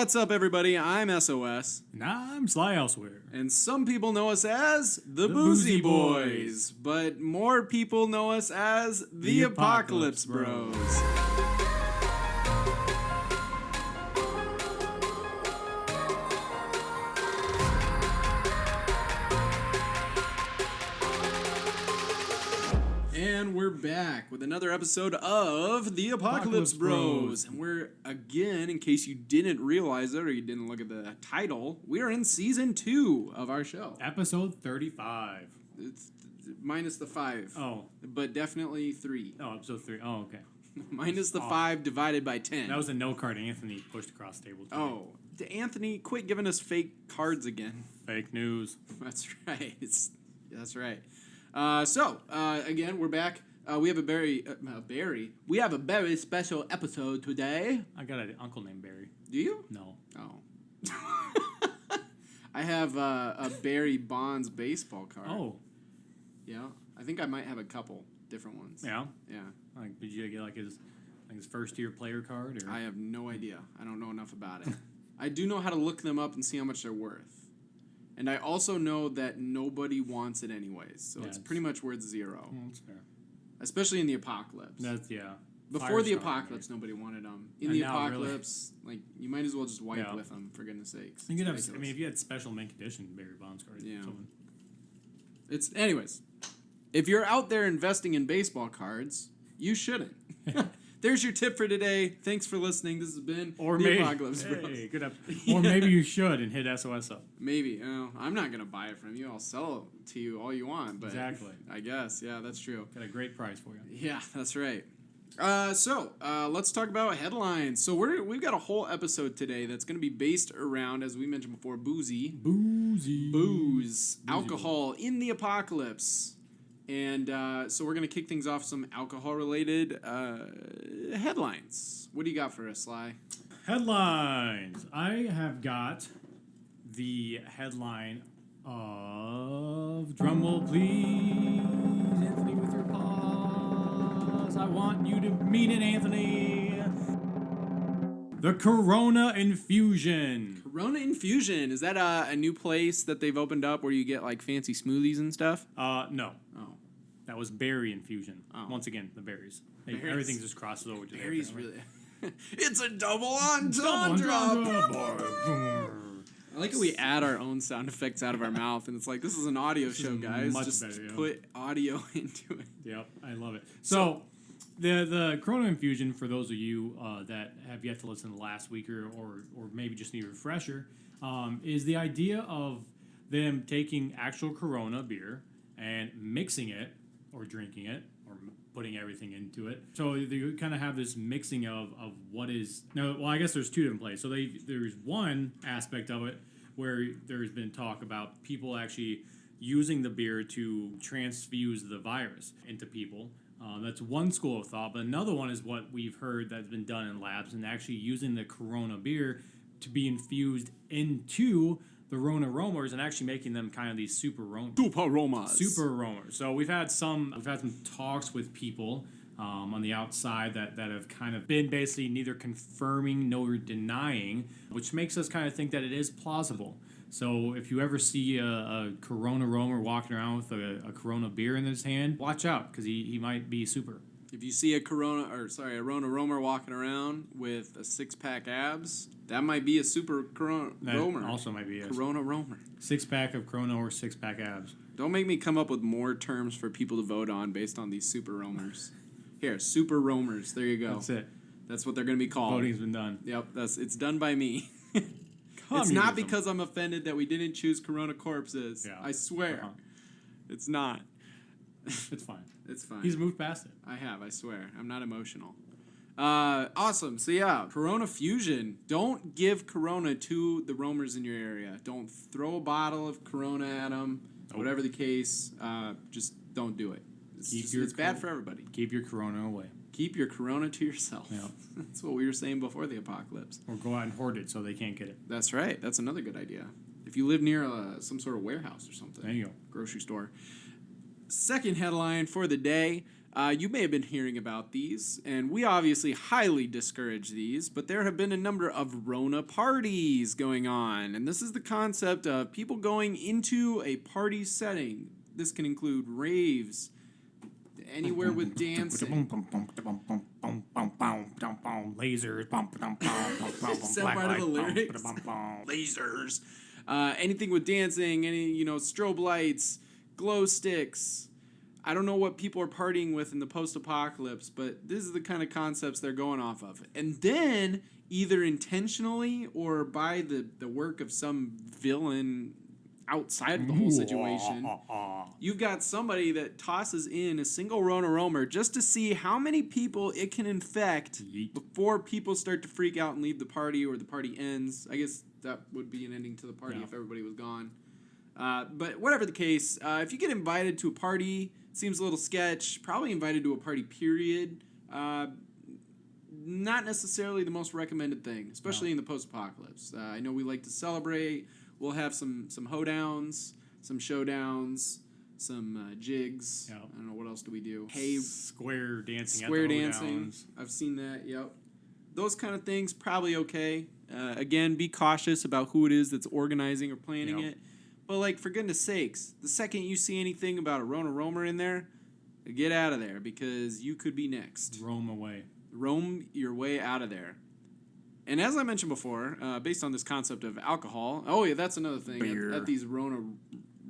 What's up, everybody? I'm SOS. And I'm Sly Elsewhere. And some people know us as the Boozy Boozy Boys. Boys, but more people know us as the Apocalypse Bros. And we're back with another episode of the Apocalypse Bros. And we're, again, in case you didn't realize it or you didn't look at the title, we are in Season 2 of our show. Episode 35. It's minus the 5. Oh. But definitely 3. Oh, episode 3. Oh, okay. Minus the 5 divided by 10. That was a note card Anthony pushed across the table today. Oh. Anthony, quit giving us fake cards again. Fake news. That's right. That's right. Again, we're back. We have a very special episode today. I got an uncle named Barry. Do you? No. Oh. I have a Barry Bonds baseball card. Oh. Yeah. I think I might have a couple different ones. Yeah? Yeah. Like, did you get his first year player card? Or? I have no idea. I don't know enough about it. I do know how to look them up and see how much they're worth. And I also know that nobody wants it anyways, so it's pretty much worth 0. That's fair. Especially in the apocalypse. Before the apocalypse, nobody wanted them. In the apocalypse, you might as well just wipe with them, for goodness sakes. You could have, if you had special mint condition Barry Bonds cards. Yeah. Anyways, if you're out there investing in baseball cards, you shouldn't. There's your tip for today. Thanks for listening. This has been the Apocalypse Bros. Hey, good Or maybe you should and hit SOS up. Maybe. I'm not going to buy it from you. I'll sell it to you all you want. But exactly. I guess. Yeah, that's true. Got a great price for you. Yeah, that's right. Let's talk about headlines. So we've got a whole episode today that's going to be based around, as we mentioned before, booze, alcohol in the apocalypse. And so we're going to kick things off some alcohol-related headlines. What do you got for us, Sly? Headlines. I have got the headline of... Drumroll, please. Anthony, with your pause. I want you to mean it, Anthony. The Corona Infusion. Corona Infusion. Is that a new place that they've opened up where you get, fancy smoothies and stuff? No. Oh. That was berry infusion. Oh. Once again, the berries. Everything just crosses over to berries. Really. It's a double entendre. I like how we add our own sound effects out of our mouth, and it's like, this is an audio show, guys. Much just better, put audio into it. Yep, I love it. So the Corona Infusion, for those of you that have yet to listen to last week or maybe just need a refresher, is the idea of them taking actual Corona beer and mixing it or drinking it or putting everything into it. So you kind of have this mixing of what is... I guess there's two different places. So there's one aspect of it where there's been talk about people actually using the beer to transfuse the virus into people. That's one school of thought. But another one is what we've heard that's been done in labs and actually using the Corona beer to be infused into the Rona roamers and actually making them kind of these super roamers. Super roamers. So we've had some talks with people on the outside that have kind of been basically neither confirming nor denying, which makes us kind of think that it is plausible. So if you ever see a Corona roamer walking around with a Corona beer in his hand, watch out because he might be super. If you see a Rona roamer walking around with a 6-pack abs, that might be a super Corona roamer. Also might be a Corona roamer. 6-pack of Corona or 6-pack abs. Don't make me come up with more terms for people to vote on based on these super roamers. Here, super roamers. There you go. That's it. That's what they're going to be called. Voting's been done. Yep, it's done by me. It's not because I'm offended that we didn't choose Corona corpses. Yeah. I swear. It's not. It's fine. It's fine. He's moved past it. I swear. I'm not emotional. Awesome. So yeah, Corona Fusion. Don't give Corona to the roamers in your area. Don't throw a bottle of Corona at them. Nope. Whatever the case, just don't do it. It's bad for everybody. Keep your Corona away. Keep your Corona to yourself. Yep. That's what we were saying before the apocalypse. Or go out and hoard it so they can't get it. That's right. That's another good idea. If you live near some sort of warehouse or something. There you go. Grocery store. Second headline for the day. You may have been hearing about these, and we obviously highly discourage these, but there have been a number of Rona parties going on, and this is the concept of people going into a party setting. This can include raves, anywhere with dancing. Lasers. Is that part of the lyrics? Lasers. Anything with dancing, any, strobe lights, glow sticks. I don't know what people are partying with in the post-apocalypse, but this is the kind of concepts they're going off of. And then, either intentionally or by the work of some villain outside of the whole situation, you've got somebody that tosses in a single Rona roamer just to see how many people it can infect before people start to freak out and leave the party or the party ends. I guess that would be an ending to the party if everybody was gone. But whatever the case, if you get invited to a party, seems a little sketch, probably invited to a party, period. Not necessarily the most recommended thing, especially in the post-apocalypse. I know we like to celebrate. We'll have some hoedowns, some showdowns, some jigs. Yep. I don't know, what else do we do? Square dancing. Square at the dancing. hoedowns. I've seen that, yep. Those kind of things, probably okay. Again, be cautious about who it is that's organizing or planning it. But, for goodness sakes, the second you see anything about a Rona roamer in there, get out of there, because you could be next. Roam away. Roam your way out of there. And as I mentioned before, based on this concept of alcohol, that's another thing. At these Rona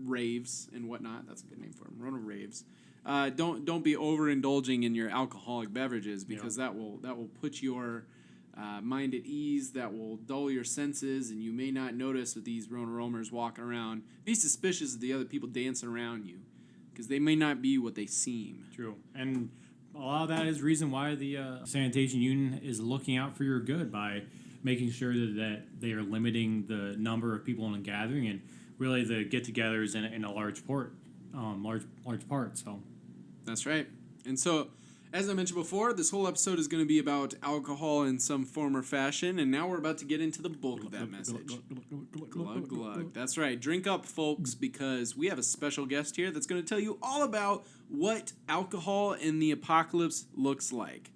raves and whatnot, that's a good name for them, Rona raves. Don't be overindulging in your alcoholic beverages, because that will put your mind at ease, that will dull your senses, and you may not notice with these Rona roamers walking around. Be suspicious of the other people dancing around you, because they may not be what they seem. True. And a lot of that is the reason why the sanitation union is looking out for your good by making sure that they are limiting the number of people in a gathering, and really the get-togethers in a large part. So that's right. And so, as I mentioned before, this whole episode is going to be about alcohol in some form or fashion, and now we're about to get into the bulk of that message. Glug, glug. That's right. Drink up, folks, because we have a special guest here that's going to tell you all about what alcohol in the apocalypse looks like.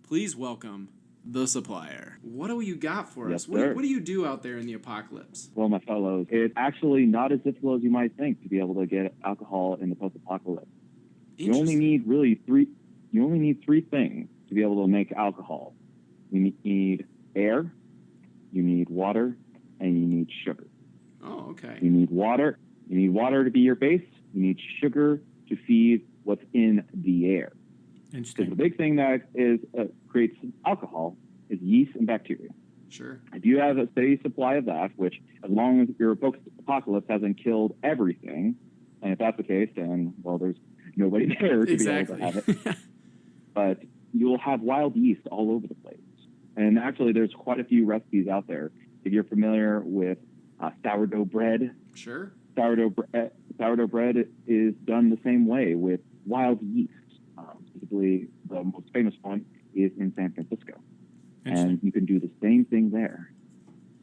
Please welcome the supplier. What do you got for us? What do you do out there in the apocalypse? Well, my fellows, it's actually not as difficult as you might think to be able to get alcohol in the post-apocalypse. You only need three things to be able to make alcohol. You need air, you need water, and you need sugar. Oh, okay. You need water to be your base. You need sugar to feed what's in the air. Interesting. Because the big thing that creates alcohol is yeast and bacteria. Sure. If you have a steady supply of that, which as long as your post-apocalypse hasn't killed everything, and if that's the case, then, well, there's nobody there to be able to have it. But you'll have wild yeast all over the place. And actually, there's quite a few recipes out there. If you're familiar with sourdough bread. Sure. Sourdough bread is done the same way with wild yeast. Specifically, the most famous one is in San Francisco. And you can do the same thing there.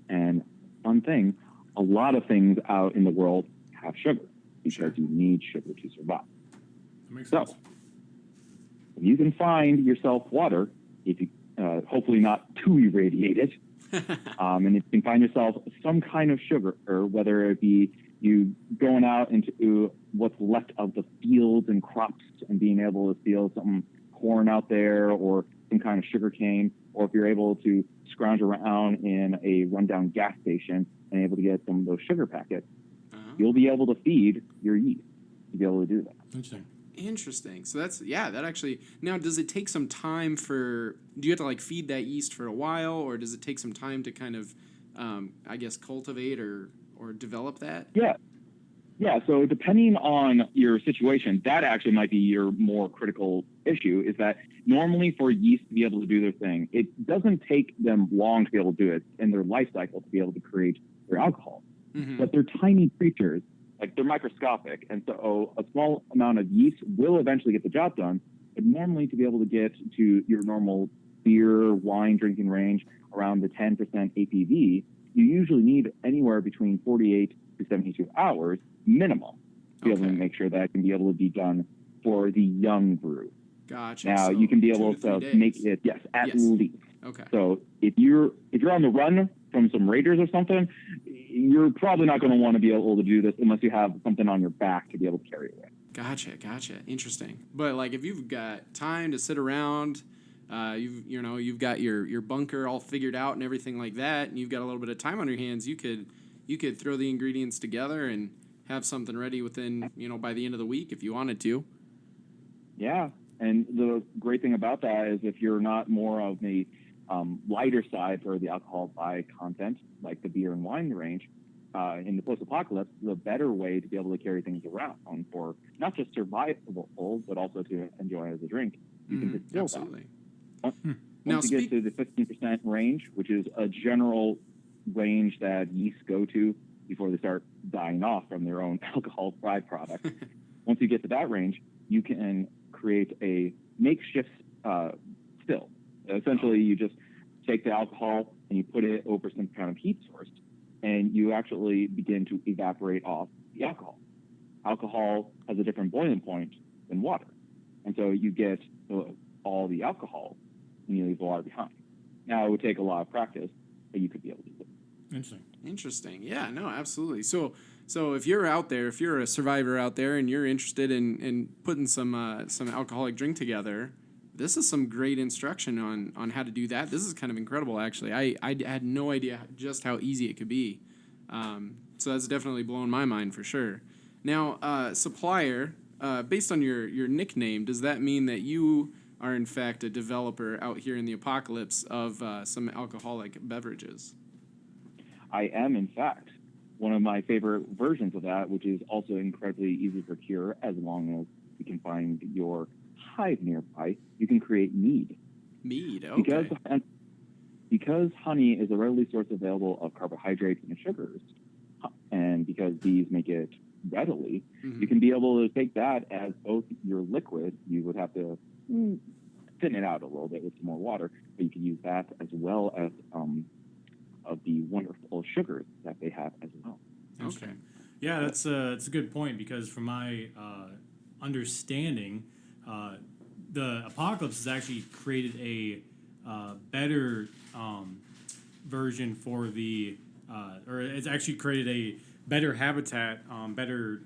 And fun thing, a lot of things out in the world have sugar because you need sugar to survive. That makes sense. So, if you can find yourself water, if you hopefully not too irradiated, and if you can find yourself some kind of sugar, or whether it be you going out into what's left of the fields and crops and being able to steal some corn out there or some kind of sugar cane, or if you're able to scrounge around in a rundown gas station and able to get some of those sugar packets, you'll be able to feed your yeast to be able to do that. Interesting. So that actually, now does it take some time do you have to feed that yeast for a while, or does it take some time to kind of, cultivate or develop that? Yeah, so depending on your situation, that actually might be your more critical issue, is that normally for yeast to be able to do their thing, it doesn't take them long to be able to do it in their life cycle to be able to create their alcohol. Mm-hmm. But they're tiny creatures, they're microscopic, and so a small amount of yeast will eventually get the job done, but normally to be able to get to your normal beer, wine drinking range around the 10% APV, you usually need anywhere between 48 to 72 hours minimum to be able to make sure that it can be able to be done for the young brew. Gotcha. Now So you can be 2 able to 3 to make days. it, yes, at Yes. least. Okay. So if you're on the run from some raiders or something, you're probably not going to want to be able to do this unless you have something on your back to be able to carry it. Gotcha. Interesting. But like, if you've got time to sit around, you've got your bunker all figured out and everything like that, and you've got a little bit of time on your hands, you could throw the ingredients together and have something ready within, by the end of the week if you wanted to. Yeah, and the great thing about that is if you're not more of the lighter side for the alcohol by content, like the beer and wine range, in the post-apocalypse, the better way to be able to carry things around for not just survival, but also to enjoy as a drink. You can distill Absolutely. that. Now, Once you get to the 15% range, which is a general range that yeast go to before they start dying off from their own alcohol byproduct, once you get to that range, you can create a makeshift still. Essentially, you just take the alcohol and you put it over some kind of heat source, and you actually begin to evaporate off the alcohol. Alcohol has a different boiling point than water, and so you get all the alcohol and you leave the water behind. Now, it would take a lot of practice, but you could be able to do it. Interesting. Yeah, no, absolutely. So if you're out there, if you're a survivor out there and you're interested in putting some alcoholic drink together, this is some great instruction on how to do that. This is kind of incredible, actually. I had no idea just how easy it could be. So that's definitely blown my mind for sure. Now, supplier, based on your nickname, does that mean that you are in fact a developer out here in the apocalypse of some alcoholic beverages? I am, in fact, one of my favorite versions of that, which is also incredibly easy to procure as long as you can find your hive nearby. You can create mead. Mead, okay. Because honey is a readily source available of carbohydrates and sugars, and because bees make it readily, you can be able to take that as both your liquid. You would have to thin it out a little bit with some more water, but you can use that as well as of the wonderful sugars that they have as well. Okay. Yeah, that's a good point, because from my understanding, the apocalypse has actually created a better version for the, or it's actually created a better habitat, better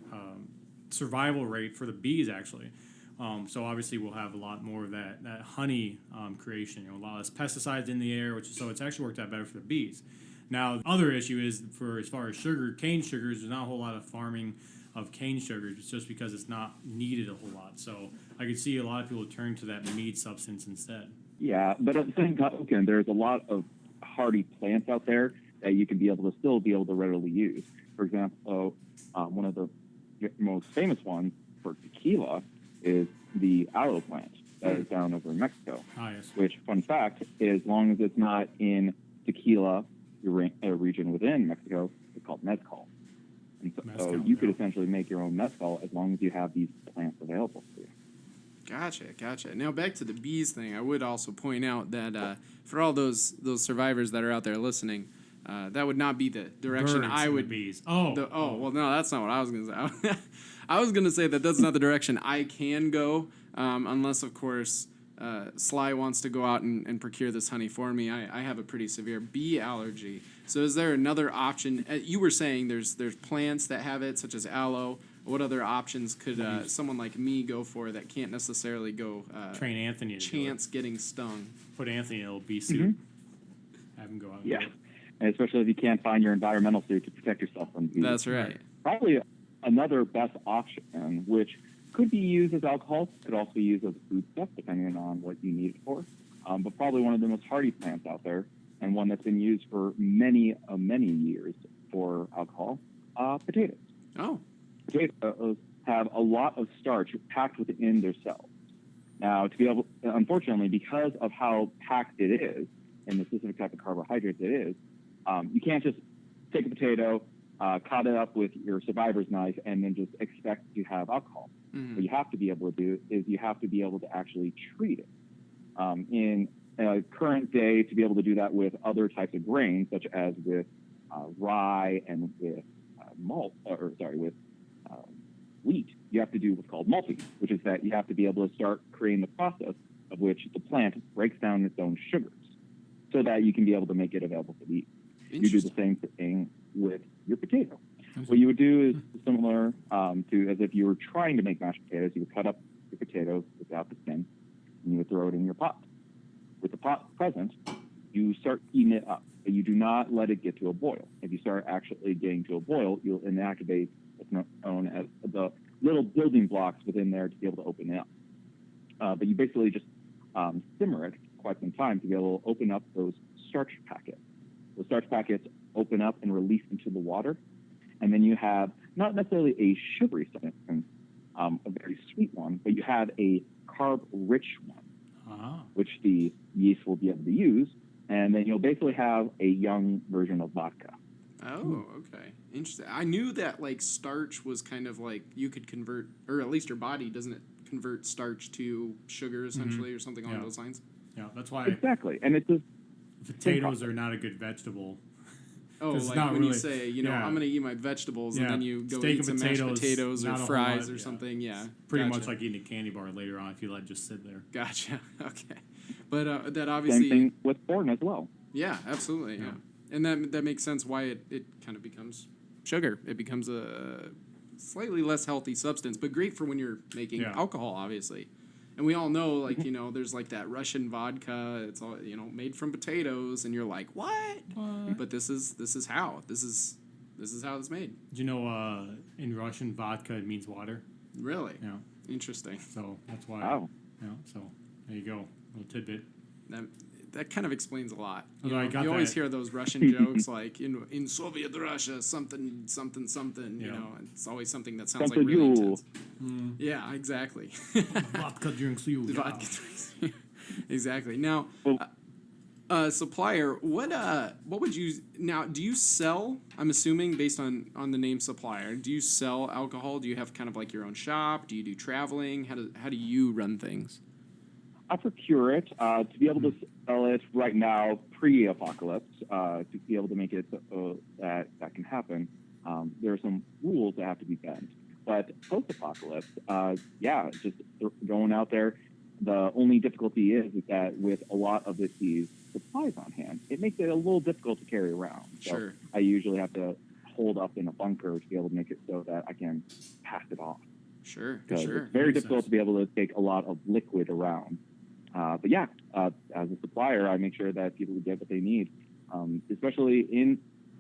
survival rate for the bees, actually. So obviously we'll have a lot more of that honey creation, a lot less pesticides in the air, so it's actually worked out better for the bees. Now, the other issue is, for as far as sugar, cane sugars, there's not a whole lot of farming of cane sugars just because it's not needed a whole lot. So I could see a lot of people turn to that mead substance instead. Yeah, but at the same token, there's a lot of hardy plants out there that you can be able to still be able to readily use. For example, one of the most famous ones for tequila is the aloe plant that is down over in Mexico. Yes. Which, fun fact, as long as it's not in tequila, region within Mexico, it's called mezcal. And so you could essentially make your own mezcal as long as you have these plants available for you. Gotcha. Now back to the bees thing. I would also point out that for all those survivors that are out there listening, that would not be the direction Birds I would. bees. Well, no, that's not what I was gonna say. I was gonna say that's not the direction I can go, unless of course Sly wants to go out and procure this honey for me. I have a pretty severe bee allergy. So is there another option? You were saying there's plants that have it, such as aloe. What other options could someone like me go for that can't necessarily go train Anthony to chance getting stung? Put Anthony in a little bee suit. Have him go out and do it. And especially if you can't find your environmental suit to protect yourself from bees. That's right. Probably another best option, which could be used as alcohol, could also be used as a food stuff, depending on what you need it for. But probably one of the most hardy plants out there, and one that's been used for many years for alcohol, potatoes. Oh. Potatoes have a lot of starch packed within their cells. Now, unfortunately, because of how packed it is, and the specific type of carbohydrates it is, you can't just take a potato, cut it up with your survivor's knife, and then just expect to have alcohol. What you have to be able to do is you have to be able to actually treat it. In current day, to be able to do that with other types of grains, such as with rye and with with wheat, you have to do what's called malting, which is that you have to be able to start creating the process of which the plant breaks down its own sugars so that you can be able to make it available to eat. You do the same thing with your potato. What you would do is similar to as if you were trying to make mashed potatoes. You would cut up your potatoes without the skin, and you would throw it in your pot. With the pot present, you start heating it up, but you do not let it get to a boil. If you start actually getting to a boil, you'll inactivate what's known as the little building blocks within there to be able to open it up. But you basically just simmer it for quite some time to be able to open up those starch packets. Those starch packets open up and release into the water, and then you have not necessarily a sugary substance, a very sweet one, but you have a carb-rich one, which the yeast will be able to use, and then you'll basically have a young version of vodka. Oh, okay. Interesting. I knew that, like, starch was kind of like you could convert, or at least your body, doesn't it convert starch to sugar, essentially, or something along those lines? Yeah, that's why... Exactly, and it's just... Potatoes are not a good vegetable. Oh, like when you say, I'm going to eat my vegetables, and then you go eat some mashed potatoes or fries or something. Yeah, pretty much like eating a candy bar later on if you let it just sit there. Gotcha. Okay, but that obviously same thing with corn as well. Yeah, absolutely. Yeah, and that makes sense why it kind of becomes sugar. It becomes a slightly less healthy substance, but great for when you're making alcohol, obviously. And we all know, like, there's like that Russian vodka. It's all, made from potatoes, and you're like, what? But this is how it's made. Do you know in Russian vodka it means water? Really? Yeah. Interesting. So that's why. Wow. Yeah. So there you go, little tidbit. That kind of explains a lot. You always hear those Russian jokes like in Soviet Russia something something something. You know, it's always something that sounds like really intense. Yeah, exactly. Vodka drinks you. Vodka drinks you. Exactly. Now, supplier, what would you now? Do you sell? I'm assuming based on the name supplier. Do you sell alcohol? Do you have kind of like your own shop? Do you do traveling? How do you run things? I procure it to be able to sell it right now, pre-apocalypse, to be able to make it so that can happen. There are some rules that have to be bent. But post-apocalypse, just going out there. The only difficulty is that with a lot of these supplies on hand, it makes it a little difficult to carry around. So I usually have to hold up in a bunker to be able to make it so that I can pass it off. Sure. It's very difficult to be able to take a lot of liquid around. As a supplier, I make sure that people get what they need, especially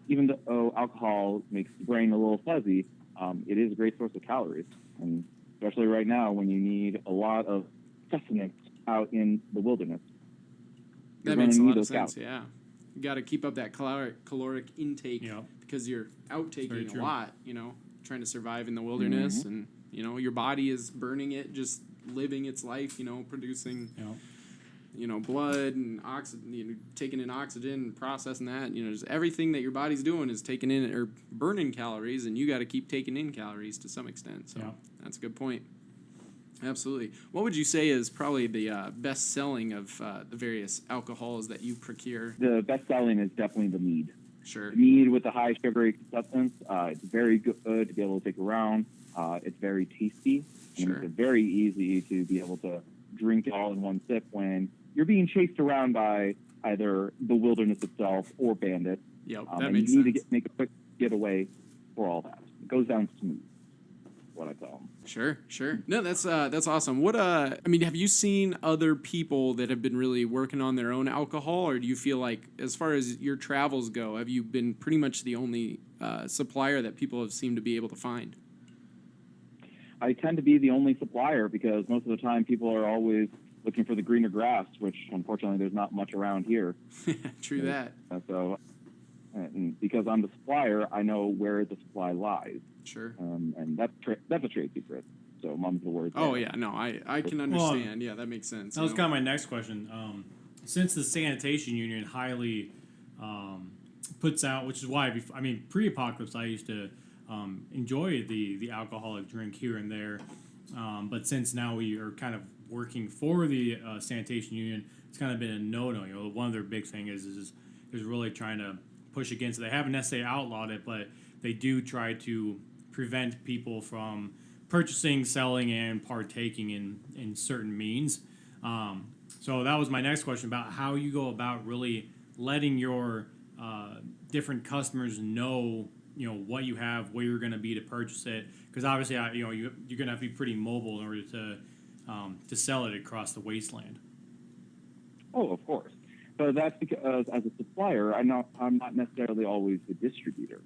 even though alcohol makes the brain a little fuzzy, it is a great source of calories. And especially right now when you need a lot of sustenance out in the wilderness. That makes a lot of sense, yeah. You got to keep up that caloric intake because you're outtaking a lot, trying to survive in the wilderness. And, your body is burning it, just living its life, producing, blood and oxygen, taking in oxygen and processing that. Just everything that your body's doing is taking in or burning calories, and you got to keep taking in calories to some extent. So that's a good point. Absolutely. What would you say is probably the best selling of the various alcohols that you procure? The best selling is definitely the mead. Sure. The mead with the high sugary substance, it's very good to be able to take around. It's very tasty. And it's very easy to be able to drink it all in one sip when you're being chased around by either the wilderness itself or bandits. Yep, that makes sense. You need to make a quick getaway for all that. It goes down smooth. What I tell them. Sure. No, that's awesome. What have you seen other people that have been really working on their own alcohol, or do you feel like, as far as your travels go, have you been pretty much the only supplier that people have seemed to be able to find? I tend to be the only supplier because most of the time people are always looking for the greener grass, which unfortunately there's not much around here. True that. And because I'm the supplier, I know where the supply lies. Sure. And that's a trade secret. So mum's the word. Oh, yeah. No, I can understand. Yeah, that makes sense. That was kind of my next question. Since the sanitation union highly puts out, which is why, pre-apocalypse, I used to enjoy the alcoholic drink here and there. But since now we are kind of working for the sanitation union, it's kind of been a no-no. One of their big thing is really trying to push against it. They haven't necessarily outlawed it, but they do try to prevent people from purchasing, selling, and partaking in certain means. So that was my next question about how you go about really letting your different customers know, what you have, where you're going to be to purchase it, because obviously, you're going to have to be pretty mobile in order to sell it across the wasteland. Oh, of course. So that's because as a supplier, I'm not necessarily always the distributor.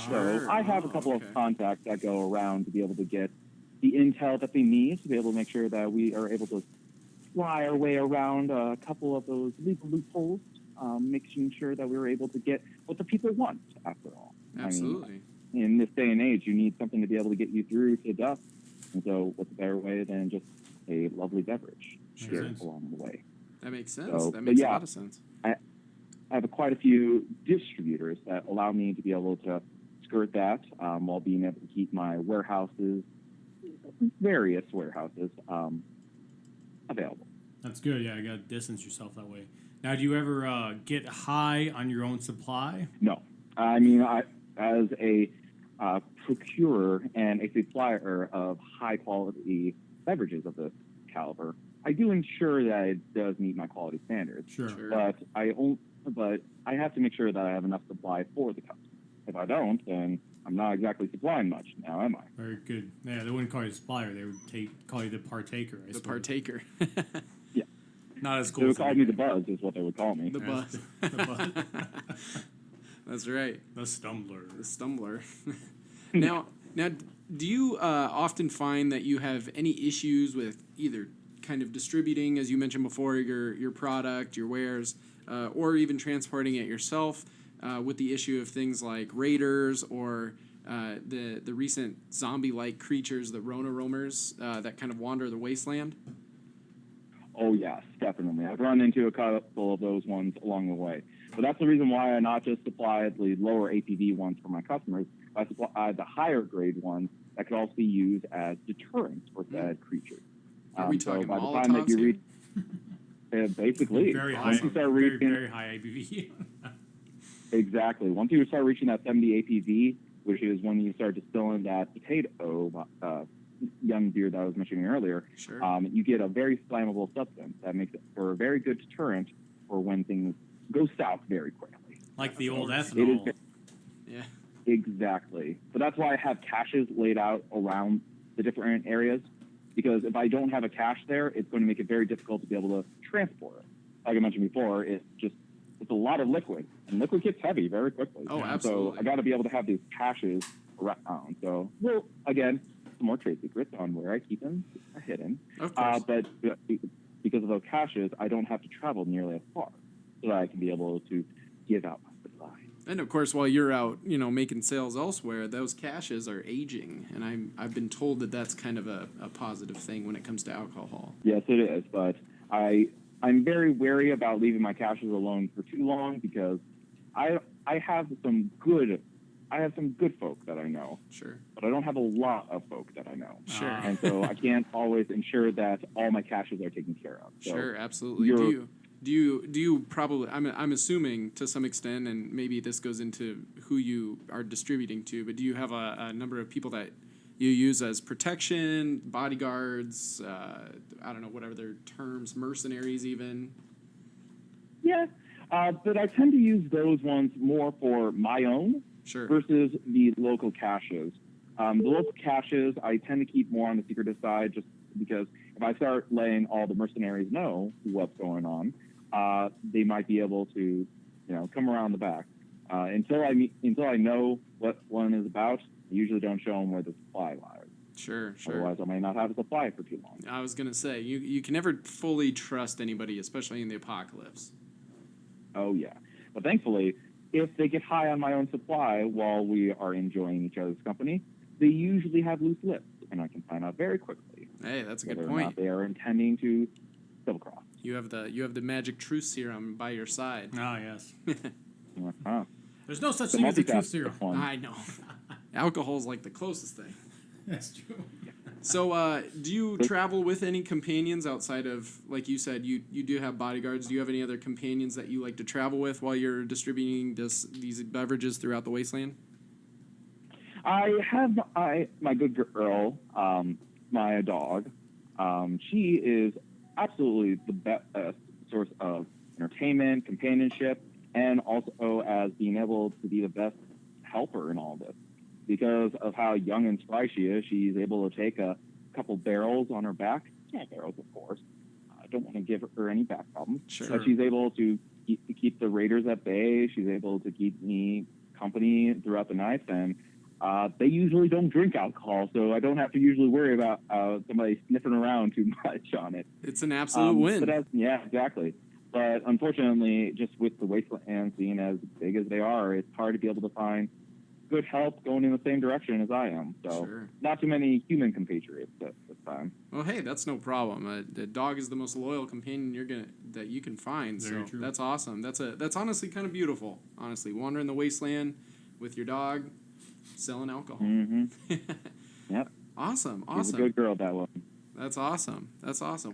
So I have a couple of contacts that go around to be able to get the intel that they need to be able to make sure that we are able to fly our way around a couple of those legal loopholes, making sure that we were able to get what the people want, after all. Absolutely. I mean, in this day and age, you need something to be able to get you through to dusk. And so what's a better way than just a lovely beverage shared along the way? That makes sense. So, that makes a lot of sense. I have quite a few distributors that allow me to be able to skirt that while being able to keep my various warehouses, available. That's good. Yeah, you got to distance yourself that way. Now, do you ever get high on your own supply? No. I mean, as a procurer and a supplier of high-quality beverages of this caliber, I do ensure that it does meet my quality standards. Sure. But I have to make sure that I have enough supply for the customer. If I don't, then I'm not exactly supplying much now, am I? Very good. Yeah, they wouldn't call you the supplier. They would call you the partaker. The partaker. Yeah. Not as cool. They would as call me the buzz, is what they would call me. The buzz. The buzz. That's right. The stumbler. The stumbler. Now, do you often find that you have any issues with either kind of distributing, as you mentioned before, your product, your wares, or even transporting it yourself, with the issue of things like raiders or the recent zombie-like creatures, the Rona roamers, that kind of wander the wasteland? Oh, yes, definitely. I've run into a couple of those ones along the way. So that's the reason why I not just supply the lower APV ones for my customers, I supply the higher grade ones that could also be used as deterrents for said creatures. Are we talking by the Molotovs time that you here? reach, basically, very high, once you start reaching, very high ABV. exactly. Once you start reaching that 70 APV, which is when you start distilling that potato young beer that I was mentioning earlier, Sure. You get a very flammable substance that makes it for a very good deterrent for when things go south very quickly. Like the old It ethanol. is, Yeah. exactly. So that's why I have caches laid out around the different areas, because if I don't have a cache there, it's going to make it very difficult to be able to transport it. Like I mentioned before, it's a lot of liquid, and liquid gets heavy very quickly. Oh, absolutely. So I got to be able to have these caches around. So, well, again, some more trade secrets on where I keep them hidden. Of course. But because of those caches, I don't have to travel nearly as far, so that I can be able to give out my supply. And of course, while you're out, making sales elsewhere, those caches are aging, and I've been told that that's kind of a positive thing when it comes to alcohol. Yes, it is, but I'm very wary about leaving my caches alone for too long, because I have some good folk that I know, Sure. but I don't have a lot of folk that I know. Sure. And so I can't always ensure that all my caches are taken care of. So Sure, absolutely. Do you probably? I'm assuming to some extent, and maybe this goes into who you are distributing to. But do you have a number of people that you use as protection, bodyguards? I don't know, whatever their terms, mercenaries, even. Yeah, but I tend to use those ones more for my own. Sure. Versus the local caches. The local caches, I tend to keep more on the secretive side, just because if I start letting all the mercenaries know what's going on, they might be able to, come around the back. Until I know what one is about, I usually don't show them where the supply lies. Sure. Otherwise, I may not have a supply for too long. I was gonna say you can never fully trust anybody, especially in the apocalypse. Oh yeah, but thankfully, if they get high on my own supply while we are enjoying each other's company, they usually have loose lips, and I can find out very quickly. Hey, that's a good whether or point. not they are intending to double cross. You have the magic truth serum by your side. Ah, yes. Uh-huh. There's no such The thing as a truth multifaceted serum. one. I know. Alcohol's like the closest thing. That's true. So, do you travel with any companions outside of, like you said, you do have bodyguards? Do you have any other companions that you like to travel with while you're distributing these beverages throughout the wasteland? I have my good girl, my dog. She is absolutely the best source of entertainment, companionship, and also as being able to be the best helper in all this. Because of how young and spry she is, she's able to take a couple barrels on her back. Small barrels, of course. I don't want to give her any back problems. Sure. But she's able to keep the raiders at bay. She's able to keep me company throughout the night. And they usually don't drink alcohol, so I don't have to usually worry about somebody sniffing around too much on it. It's an absolute win. Yeah, exactly. But unfortunately, just with the wastelands being as big as they are, it's hard to be able to find good help going in the same direction as I am. So not too many human compatriots at this time. Well, hey, that's no problem. The dog is the most loyal companion that you can find. Very so true. That's awesome. That's honestly kind of beautiful. Honestly, wandering the wasteland with your dog, selling alcohol. Mm-hmm. Yep. Awesome. She's a good girl, that one. That's awesome.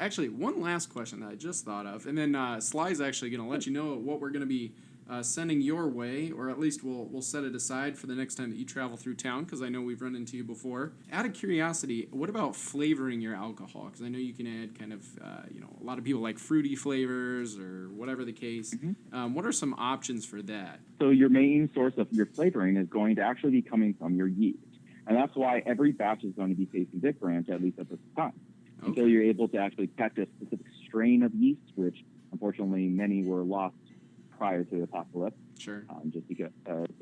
Actually, one last question that I just thought of, and then Sly's actually going to let you know what we're going to be sending your way, or at least we'll set it aside for the next time that you travel through town, because I know we've run into you before. Out of curiosity, what about flavoring your alcohol? Because I know you can add kind of, a lot of people like fruity flavors or whatever the case. Mm-hmm. What are some options for that? So your main source of your flavoring is going to actually be coming from your yeast. And that's why every batch is going to be tasting different, at least at this time. Okay. Until you're able to actually catch a specific strain of yeast, which unfortunately many were lost prior to the apocalypse. Sure. Just because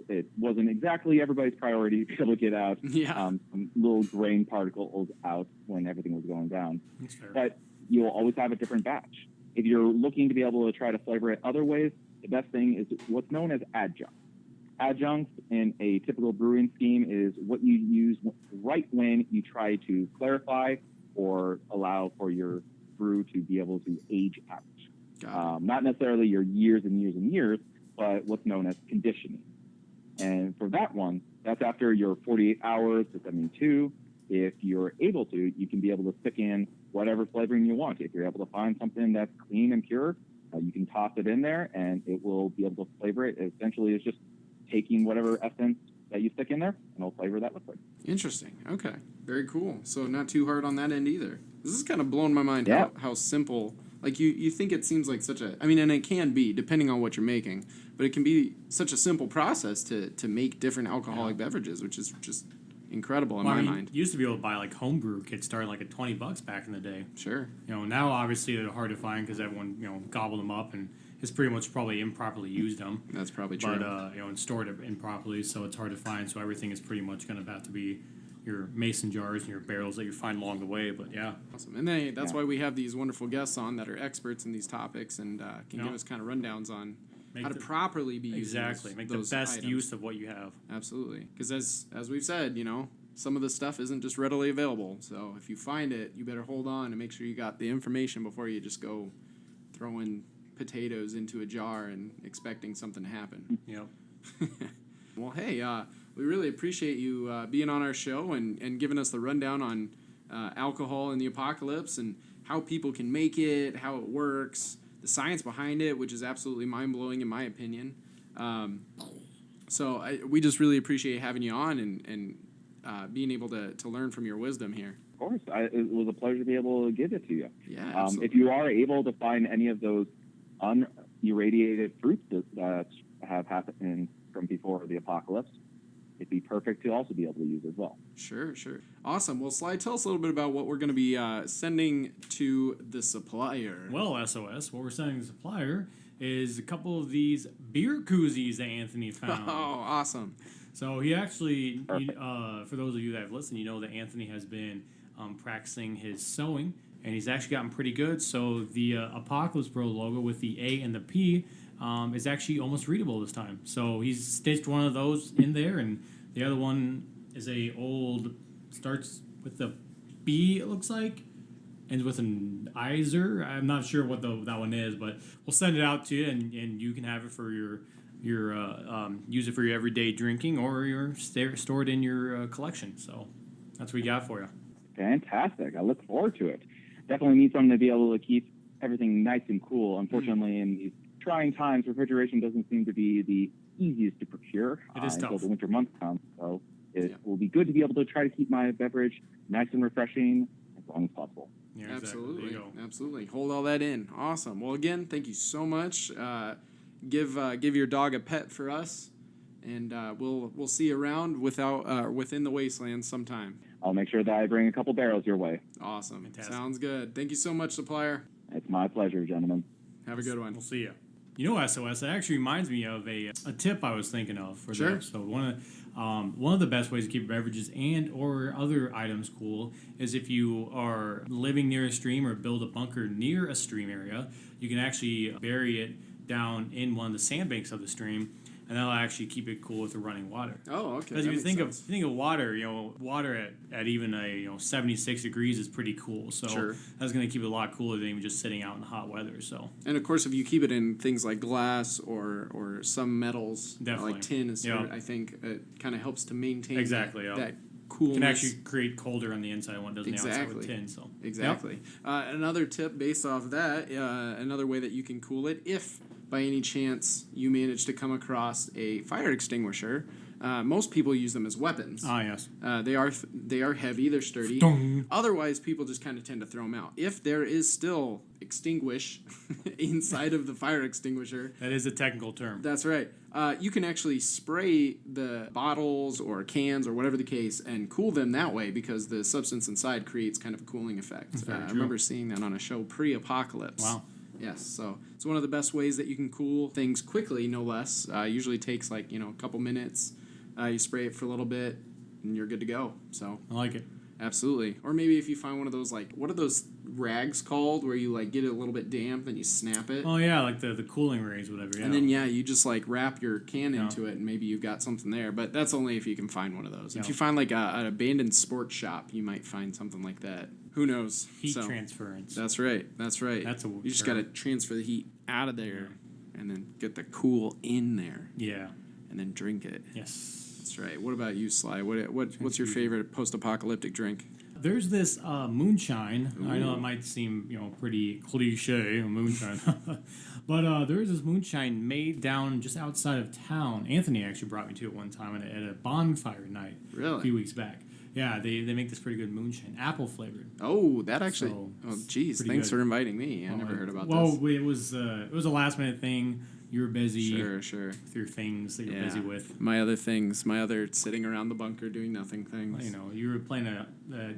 it wasn't exactly everybody's priority to be able to get out some little grain particles out when everything was going down. That's fair. But you'll always have a different batch. If you're looking to be able to try to flavor it other ways, the best thing is what's known as adjuncts. Adjuncts in a typical brewing scheme is what you use right when you try to clarify or allow for your brew to be able to age out. Not necessarily your years and years and years, but what's known as conditioning. And for that one, that's after your 48 hours to 72. If you're able to, you can be able to stick in whatever flavoring you want. If you're able to find something that's clean and pure, you can toss it in there and it will be able to flavor it. Essentially, it's just taking whatever essence that you stick in there and it'll flavor that liquid. Interesting. Okay. Very cool. So not too hard on that end either. This is kind of blowing my mind how simple. Like you think it seems like such a, I mean, and it can be depending on what you're making, but it can be such a simple process to make different alcoholic beverages, which is just incredible in my mind. You used to be able to buy like homebrew kits starting like at $20 back in the day. Sure. Now obviously they're hard to find because everyone gobbled them up and has pretty much probably improperly used them. That's probably true. But and stored it improperly, so it's hard to find. So everything is pretty much going to have to be your mason jars and your barrels that you find along the way. But yeah, awesome. And that's why we have these wonderful guests on that are experts in these topics and can give us kind of rundowns on how to properly be using make the best items. use of what you have. Absolutely, because as we've said, some of the stuff isn't just readily available. So if you find it, you better hold on and make sure you got the information before you just go throwing potatoes into a jar and expecting something to happen. Yep. Well, hey, we really appreciate you being on our show and giving us the rundown on alcohol in the apocalypse and how people can make it, how it works, the science behind it, which is absolutely mind-blowing in my opinion. So we just really appreciate having you on and being able to learn from your wisdom here. Of course. It was a pleasure to be able to give it to you. Yeah, absolutely. If you are able to find any of those unirradiated fruits that have happened from before the apocalypse, it'd be perfect to also be able to use as well. Sure. Awesome. Well, Sly, tell us a little bit about what we're going to be sending to the supplier. Well, SOS, what we're sending to the supplier is a couple of these beer koozies that Anthony found. Oh, awesome. So he actually, for those of you that have listened, you know that Anthony has been practicing his sewing, and he's actually gotten pretty good. So the Apocalypse Bro logo with the A and the P is actually almost readable this time. So he's stitched one of those in there, and the other one is starts with the B, it looks like, ends with an Iser. I'm not sure what that one is, but we'll send it out to you, and you can have it for your use it for your everyday drinking or store it in your collection. So that's what we got for you. Fantastic. I look forward to it. Definitely need something to be able to keep everything nice and cool. Unfortunately, in these trying times, refrigeration doesn't seem to be the easiest to procure it is tough until the winter months come. So it will be good to be able to try to keep my beverage nice and refreshing as long as possible. Yeah, exactly. Absolutely. There you go. Absolutely. Hold all that in. Awesome. Well, again, thank you so much. Give your dog a pet for us, and we'll see you around within the wasteland sometime. I'll make sure that I bring a couple barrels your way. Awesome. Fantastic. Sounds good. Thank you so much, supplier. It's my pleasure, gentlemen. Have a good one. We'll see you. You know, SOS, that actually reminds me of a tip I was thinking of for Sure. the episode. One of the best ways to keep beverages and or other items cool is if you are living near a stream or build a bunker near a stream area, you can actually bury it down in one of the sandbanks of the stream, and that'll actually keep it cool with the running water. Oh, okay. Because that if you makes think of water, water at even a 76 degrees is pretty cool. So Sure. that's going to keep it a lot cooler than even just sitting out in hot weather. So And of course, if you keep it in things like glass or some metals, Definitely. like tin, is Yeah. I think it kind of helps to maintain Exactly, yeah. that coolness. can actually create colder on the inside than what it does on the outside with Exactly. tin. So Exactly. Another tip based off that, another way that you can cool it, if by any chance you manage to come across a fire extinguisher, most people use them as weapons. Yes. They are heavy, they're sturdy. Dong. Otherwise, people just kind of tend to throw them out. If there is still extinguish inside of the fire extinguisher, That is a technical term. that's right. You can actually spray the bottles or cans or whatever the case and cool them that way because the substance inside creates kind of a cooling effect. very I true. remember seeing that on a show pre-apocalypse. Wow. Yes, so it's one of the best ways that you can cool things quickly, no less. Usually takes like, a couple minutes. You spray it for a little bit and you're good to go. So I like it. absolutely. Or maybe if you find one of those, like, what are those rags called where you like get it a little bit damp, then you snap it. Oh yeah, like the cooling rays, whatever. Yeah. And then you just like wrap your can Yeah. into it, and maybe you've got something there. But that's only if you can find one of those. Yeah. If you find like an abandoned sports shop, you might find something like that. Who knows? heat So, transference. That's right. That's right. That's a you just term. got to transfer the heat out of there, and then get the cool in there, Yeah. and then drink it. Yes. That's right. What about you, Sly? What's your favorite post-apocalyptic drink? There's this moonshine. I know Ooh. it might seem pretty cliche, moonshine, but there's this moonshine made down just outside of town. Anthony actually brought me to it one time at a bonfire night a Really? few weeks back. Yeah, they make this pretty good moonshine, apple flavored. Oh, that actually. So, Oh, geez. pretty Thanks good. for inviting me. I never heard about well, this. it was a last minute thing. You were busy Sure. with your things that you're busy with. My other things, my other sitting around the bunker doing nothing things. You were playing a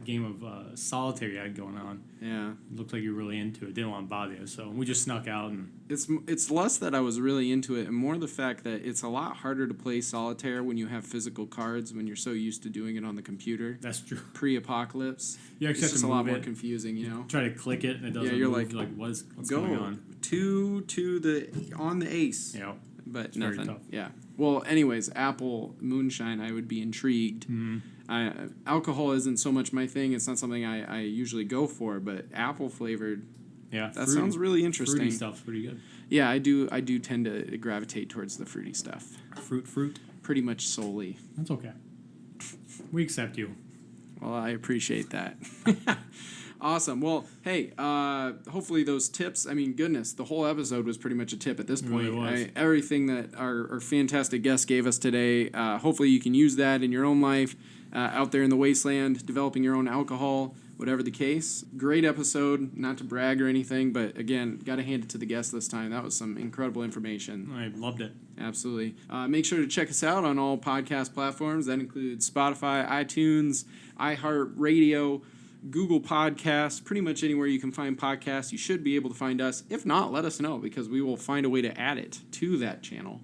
game of solitaire you had going on. Yeah. It looked like you were really into it. Didn't want to bother you, so we just snuck out and. It's less that I was really into it, and more the fact that it's a lot harder to play solitaire when you have physical cards when you're so used to doing it on the computer. That's true. Pre-apocalypse, You actually it's have just to a lot move more it. confusing, Try to click it and it doesn't. you're move. like, what's Go going on? to the on the ace, Yeah. but It's very nothing. tough. Yeah. Well, anyways, apple moonshine, I would be intrigued. Alcohol isn't so much my thing. It's not something I usually go for, but apple flavored. Yeah. That sounds really interesting. Fruity stuff's pretty good. Yeah, I do tend to gravitate towards the fruity stuff. Fruit. Pretty much solely. That's okay. We accept you. Well, I appreciate that. Awesome. Well, hey, hopefully those tips, I mean, goodness, the whole episode was pretty much a tip at this point. really was. Everything that our fantastic guest gave us today, hopefully you can use that in your own life, out there in the wasteland, developing your own alcohol, whatever the case. Great episode, not to brag or anything, but again, got to hand it to the guest this time. That was some incredible information. I loved it. Absolutely. Make sure to check us out on all podcast platforms. That includes Spotify, iTunes, iHeartRadio, Google Podcasts, pretty much anywhere you can find podcasts. You should be able to find us. If not, let us know because we will find a way to add it to that channel.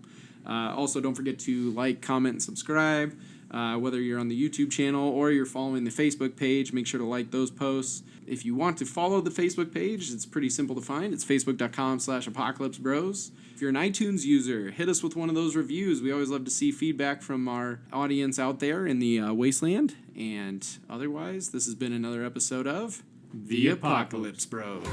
Also, don't forget to like, comment, and subscribe. Whether you're on the YouTube channel or you're following the Facebook page, make sure to like those posts. If you want to follow the Facebook page, it's pretty simple to find. It's facebook.com/apocalypsebros. If you're an iTunes user, hit us with one of those reviews. We always love to see feedback from our audience out there in the wasteland. And otherwise, this has been another episode of The Apocalypse Bros.